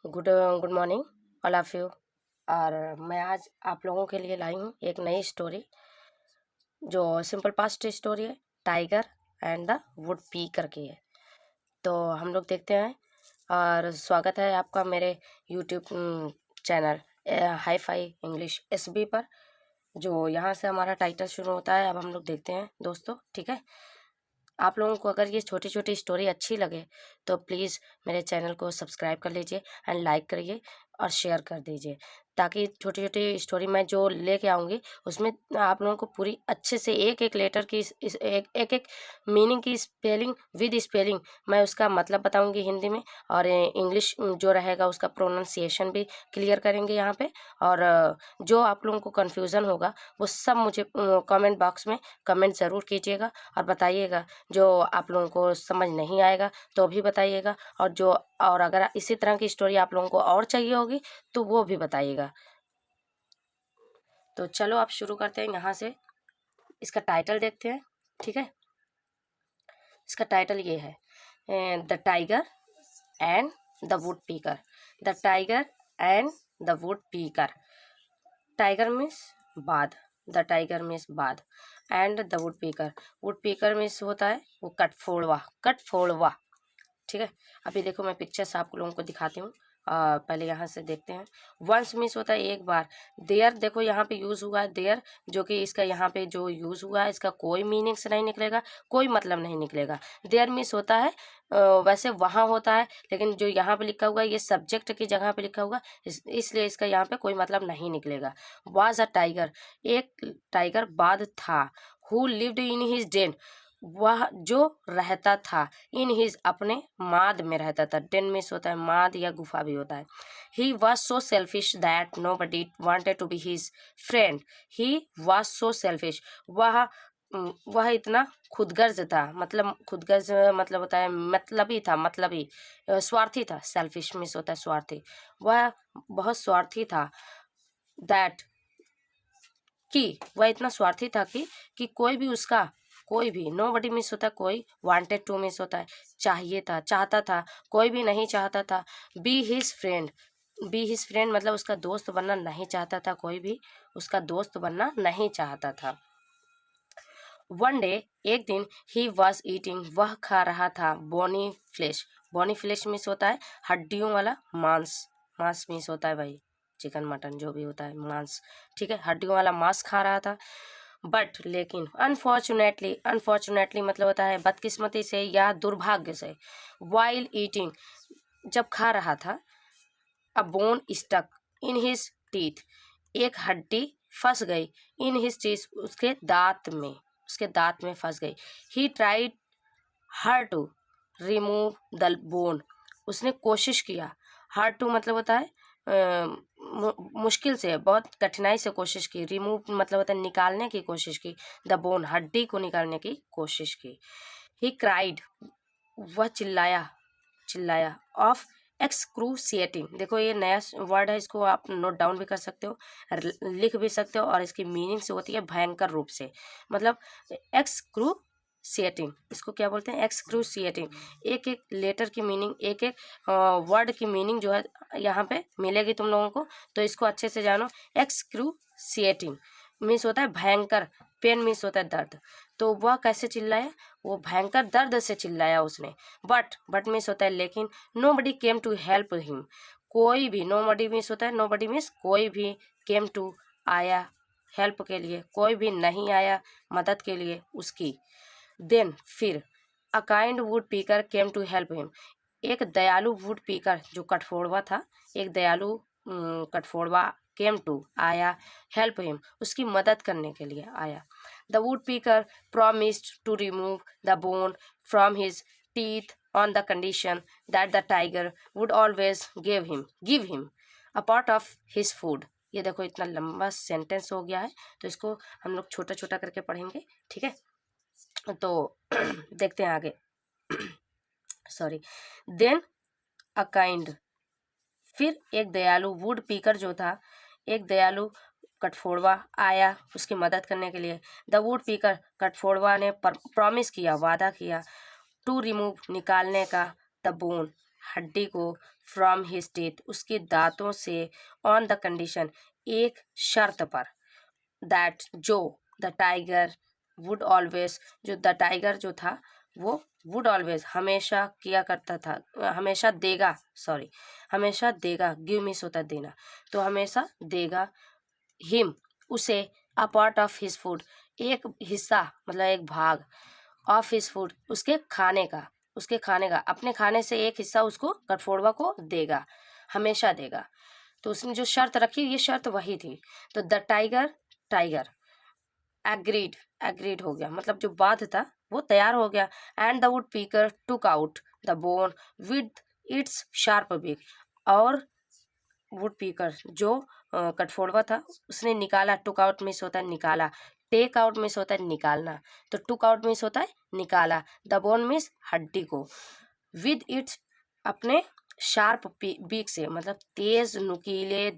Good morning all of you. और मैं आज आप लोगों के लिए लाई हूँ एक नई स्टोरी जो सिंपल पास्ट स्टोरी है, टाइगर एंड द वुड पीकर की है। तो हम लोग देखते हैं। और स्वागत है आपका मेरे YouTube channel hi fi English SB पर, जो यहाँ से हमारा टाइटल शुरू होता है। अब हम लोग देखते हैं दोस्तों, ठीक है। आप लोगों को अगर ये छोटी छोटी स्टोरी अच्छी लगे तो प्लीज़ मेरे चैनल को सब्सक्राइब कर लीजिए एंड लाइक करिए और शेयर कर दीजिए, ताकि छोटी छोटी स्टोरी मैं जो लेके आऊँगी उसमें आप लोगों को पूरी अच्छे से एक एक लेटर की एक मीनिंग की स्पेलिंग विद स्पेलिंग मैं उसका मतलब बताऊँगी हिंदी में, और इंग्लिश जो रहेगा उसका प्रोनाउंसिएशन भी क्लियर करेंगे यहाँ पे। और जो आप लोगों को कन्फ्यूज़न होगा वो सब मुझे कमेंट बॉक्स में कमेंट ज़रूर कीजिएगा और बताइएगा। जो आप लोगों को समझ नहीं आएगा तो भी बताइएगा, और अगर इसी तरह की स्टोरी आप लोगों को और चाहिए होगी तो वो भी बताइएगा। तो चलो आप शुरू करते हैं यहाँ से। इसका टाइटल देखते हैं, ठीक है। इसका टाइटल ये है, the tiger and the woodpecker. The tiger and the woodpecker. Tiger means बाघ, द टाइगर मीन्स बाघ, and the woodpecker. Woodpecker means होता है वो कटफोड़वा। ठीक है। अभी देखो मैं पिक्चर्स आप लोगों को दिखाती हूँ। पहले यहाँ से देखते हैं। वंस मिस होता है एक बार। देयर देखो यहाँ पे यूज़ हुआ है देयर, जो कि इसका यहाँ पे जो यूज़ हुआ है इसका कोई मीनिंग्स नहीं निकलेगा, कोई मतलब नहीं निकलेगा। देयर मिस होता है वैसे वहाँ होता है, लेकिन जो यहाँ पे लिखा हुआ है ये सब्जेक्ट की जगह पे लिखा हुआ इसलिए इसका यहाँ पे कोई मतलब नहीं निकलेगा। वाज अ टाइगर, एक टाइगर बाघ था। Who lived in his den, वह जो रहता था इन हिज अपने माद में रहता था। डेन मिस होता है माद या गुफा भी होता है। He was so selfish that nobody wanted to be his friend. He was so selfish, वह इतना खुदगर्ज था। मतलब खुदगर्ज मतलब होता है मतलबी था, मतलबी स्वार्थी था। सेल्फिश मिस होता है स्वार्थी। वह बहुत स्वार्थी था। दैट वह इतना स्वार्थी था कि कोई भी नो बडी मिस होता है कोई, वांटेड टू मिस होता है चाहिए था, चाहता था, कोई भी नहीं चाहता था। बी हिज फ्रेंड मतलब उसका दोस्त बनना नहीं चाहता था, कोई भी उसका दोस्त बनना नहीं चाहता था। वन डे एक दिन ही वॉज ईटिंग वह खा रहा था बोनी फ्लेश मिस होता है हड्डियों वाला मांस मिस होता है भाई, चिकन मटन जो भी होता है मांस, ठीक है। हड्डियों वाला मांस खा रहा था। बट लेकिन अनफॉर्चुनेटली मतलब होता है बदकिस्मती से या दुर्भाग्य से। वाइल ईटिंग जब खा रहा था, a bone stuck in his teeth, एक हड्डी फंस गई इन हिज टीथ उसके दांत में फंस गई। He tried her to remove the bone, उसने कोशिश किया। हर टू मतलब होता है मुश्किल से, बहुत कठिनाई से कोशिश की। रिमूव मतलब होता है निकालने की कोशिश की। द बोन हड्डी को निकालने की कोशिश की। ही क्राइड वह चिल्लाया ऑफ एक्सक्रूसिएटिंग, देखो ये नया वर्ड है, इसको आप नोट डाउन भी कर सकते हो, लिख भी सकते हो, और इसकी मीनिंग से होती है भयंकर रूप से। मतलब एक्सक्रूसिएटिंग, इसको क्या बोलते हैं एक्सक्रूसिएटिंग। एक एक लेटर की मीनिंग, एक एक वर्ड की मीनिंग जो है यहाँ पे मिलेगी तुम लोगों को, तो इसको अच्छे से जानो। एक्सक्रूसिएटिंग मीन्स होता है भयंकर, पेन मीन्स होता है दर्द। तो वह कैसे चिल्लाया, वो भयंकर दर्द से चिल्लाया उसने। बट मीन्स होता है लेकिन। Nobody came to help him, कोई भी, नो बडी मीन्स होता है नो बडी मीन्स कोई भी, केम टू आया हेल्प के लिए, कोई भी नहीं आया मदद के लिए उसकी। देन फिर अ काइंड वुड पीकर केम टू हेल्प हिम, एक दयालु वुड पीकर जो कठफोड़वा था, एक दयालु कठफोड़वा केम टू आया, हेल्प हिम उसकी मदद करने के लिए आया। द वुड पीकर promised to remove the bone from his teeth on the condition that the tiger would always give him a part of his food। ये देखो इतना लंबा सेंटेंस हो गया है, तो इसको हम लोग छोटा छोटा करके पढ़ेंगे, ठीक है। तो देखते हैं आगे। सॉरी। देन अ काइंड, फिर एक दयालु वुड पीकर जो था, एक दयालु कठफोड़वा आया उसकी मदद करने के लिए। द वुड पीकर कठफोड़वा ने प्रॉमिस किया, वादा किया, टू रिमूव निकालने का, द बोन हड्डी को, फ्रॉम हिज टीथ, उसके दांतों से, ऑन द कंडीशन, एक शर्त पर, दैट जो द टाइगर वुड ऑलवेज, जो द टाइगर जो था वो वुड ऑलवेज हमेशा किया करता था, हमेशा देगा, सॉरी हमेशा देगा, गिव मीन्स होता है देना, तो हमेशा देगा, हिम उसे, a part of his food, एक हिस्सा मतलब एक भाग, ऑफ हिज फूड उसके खाने का, उसके खाने का, अपने खाने से एक हिस्सा उसको कठफोड़वा को देगा, हमेशा देगा। तो उसने जो शर्त रखी ये शर्त वही थी। तो the tiger, tiger agreed, agreed हो गया, मतलब जो बात था वो तैयार हो गया। एंड द वुड पीकर took out the bone with its sharp बिक, और वुड पीकर जो कठफोड़वा था उसने निकाला, टुक आउट मीन्स होता है निकाला, टेक आउट मीन्स होता है निकालना, तो टुक आउट मीन्स होता है निकाला, द बोन मीन्स हड्डी को, विद इट्स अपने शार्प बीक से, मतलब तेज नुकीले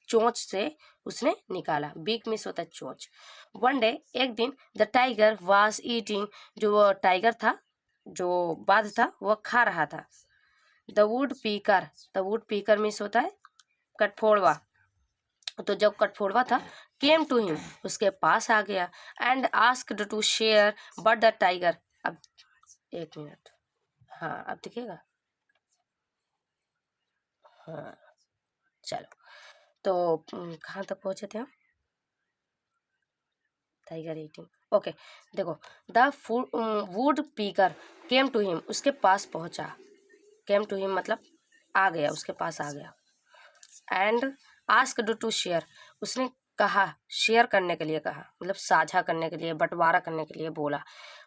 चोंच से उसने निकाला, बीक मीन्स होता है चोंच। वन डे एक दिन, द टाइगर वाज ईटिंग, जो वो टाइगर था, जो बाघ था वो खा रहा था, the woodpecker, the woodpecker means होता है कठफोड़वा, तो जब कठफोड़वा था, केम टू हिम उसके पास आ गया, and asked to share, but the tiger, अब एक मिनट, हाँ अब दिखेगा, हाँ चलो, तो कहाँ तक पहुंचे थे हम, टाइगर ईटिंग, ओके। देखो, द वुड पीकर केम टू हिम उसके पास पहुंचा, केम टू हिम मतलब आ गया, उसके पास आ गया, एंड आस्क्ड टू शेयर उसने कहा, शेयर करने के लिए कहा, मतलब साझा करने के लिए, बंटवारा करने के लिए बोला,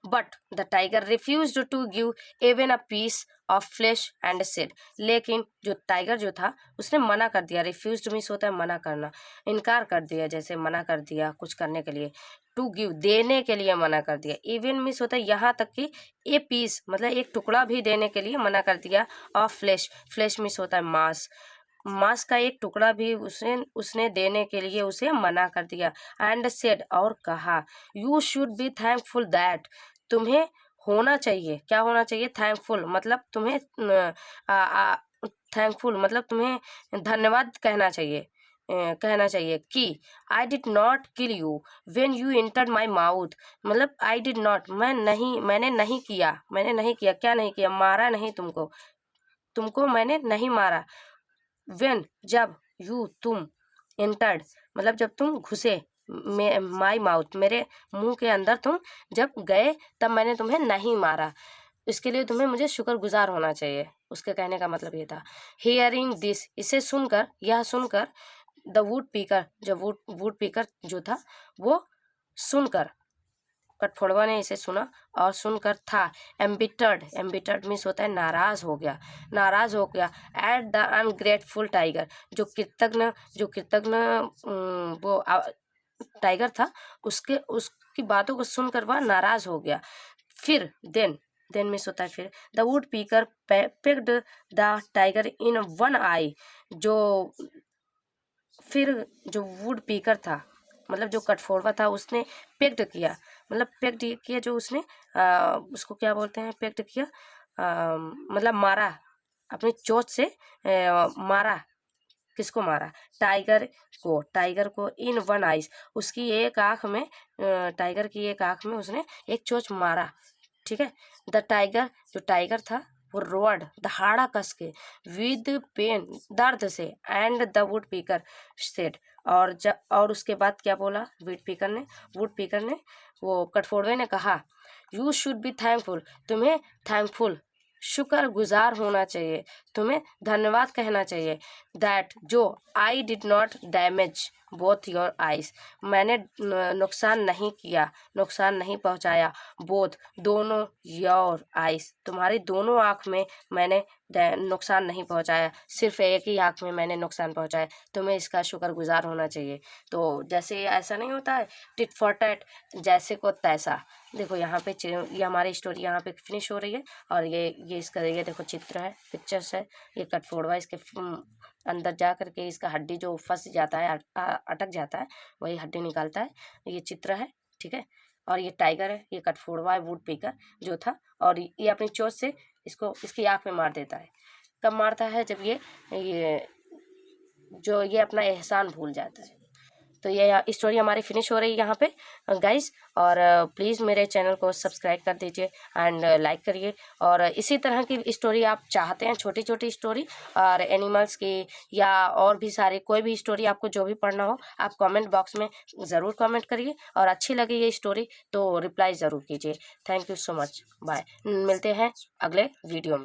but the tiger refused to give even a piece of flesh and said, लेकिन जो टाइगर जो था उसने मना कर दिया, रिफ्यूज्ड मीन्स होता है मना करना, इनकार कर दिया, जैसे मना कर दिया कुछ करने के लिए, टू गिव देने के लिए मना कर दिया, इवन मीन्स होता है यहाँ तक कि ए पीस मतलब एक टुकड़ा भी देने के लिए मना कर दिया, ऑफ फ्लेश, फ्लेश मीन्स होता है मांस, मांस का एक टुकड़ा भी उसने देने के लिए उसे मना कर दिया, एंड सेड और कहा, you should be thankful that, तुम्हें होना चाहिए, क्या होना चाहिए, थैंकफुल मतलब तुम्हें थैंकफुल मतलब तुम्हें धन्यवाद कहना चाहिए, कहना चाहिए कि I did not kill you when you entered my mouth, मतलब आई डिड नॉट मैंने नहीं किया, मैंने नहीं किया, क्या नहीं किया, मारा नहीं तुमको, तुमको मैंने नहीं मारा, वेन जब, यू तुम, एंटर्ड मतलब जब तुम घुसे, माई माउथ मेरे मुंह के अंदर तुम जब गए तब मैंने तुम्हें नहीं मारा, इसके लिए तुम्हें मुझे शुक्रगुजार होना चाहिए, उसके कहने का मतलब ये था। हियरिंग दिस इसे सुनकर, यह सुनकर, द वुड पीकर जब वुड पीकर जो था वो सुनकर, कठफोड़वा ने इसे सुना और सुनकर था एम्बिटर्ड, एम्बिटर्ड मीन्स होता है नाराज हो गया, नाराज हो गया, एट द अनग्रेटफुल टाइगर, जो कृतज्ञ, जो कृतज्ञ वो टाइगर था उसकी बातों को सुनकर वह नाराज हो गया। फिर देन मीन्स होता है फिर, the woodpecker picked the tiger in one eye, जो फिर जो वुड पीकर था मतलब जो कठफोड़वा था उसने पेक्ट किया, मतलब पेक्ट किया जो उसने उसको क्या बोलते हैं, पेक्ट किया मतलब मारा, अपनी चोंच से मारा, किसको मारा, टाइगर को, टाइगर को इन वन आइज, उसकी एक आँख में, टाइगर की एक आँख में उसने एक चोंच मारा, ठीक है। द टाइगर, जो टाइगर था वो रोड दहाड़ा कस के, विद पेन दर्द से, एंड द वुड पीकर सेड, और उसके बाद क्या बोला वुड पीकर ने वो कठफोड़वे ने कहा, यू शुड बी थैंकफुल, तुम्हें थैंकफुल शुक्र गुजार होना चाहिए, तुम्हें धन्यवाद कहना चाहिए, दैट जो I did not damage both your eyes, मैंने नुकसान नहीं किया, नुकसान नहीं पहुंचाया, बोथ दोनों, योर आइज तुम्हारी दोनों आँख में मैंने नुकसान नहीं पहुंचाया, सिर्फ एक ही आँख में मैंने नुकसान पहुंचाया, तुम्हें इसका शुक्रगुजार होना चाहिए। तो जैसे ऐसा नहीं होता है टिट फॉर टैट, जैसे को तैसा, देखो यहाँ पे ये हमारी स्टोरी यहाँ पे फिनिश हो रही है, और ये इसका ये देखो चित्र है, पिक्चर्स है, ये कठफोड़वा इसके अंदर जा करके इसका हड्डी जो फंस जाता है, अटक जाता है, वही हड्डी निकालता है, ये चित्र है, ठीक है। और ये टाइगर है, ये कठफोड़वा है वुड पीकर जो था, और ये अपनी चोंच से इसको इसकी आँख में मार देता है, कब मारता है? जब ये अपना एहसान भूल जाता है। तो ये स्टोरी हमारी फिनिश हो रही है यहाँ पे गाइस। और प्लीज़ मेरे चैनल को सब्सक्राइब कर दीजिए एंड लाइक करिए। और इसी तरह की स्टोरी आप चाहते हैं, छोटी छोटी स्टोरी और एनिमल्स की या और भी सारे कोई भी स्टोरी आपको जो भी पढ़ना हो, आप कमेंट बॉक्स में ज़रूर कमेंट करिए। और अच्छी लगी ये स्टोरी तो रिप्लाई ज़रूर कीजिए। Thank you so much. Bye. मिलते हैं अगले वीडियो में।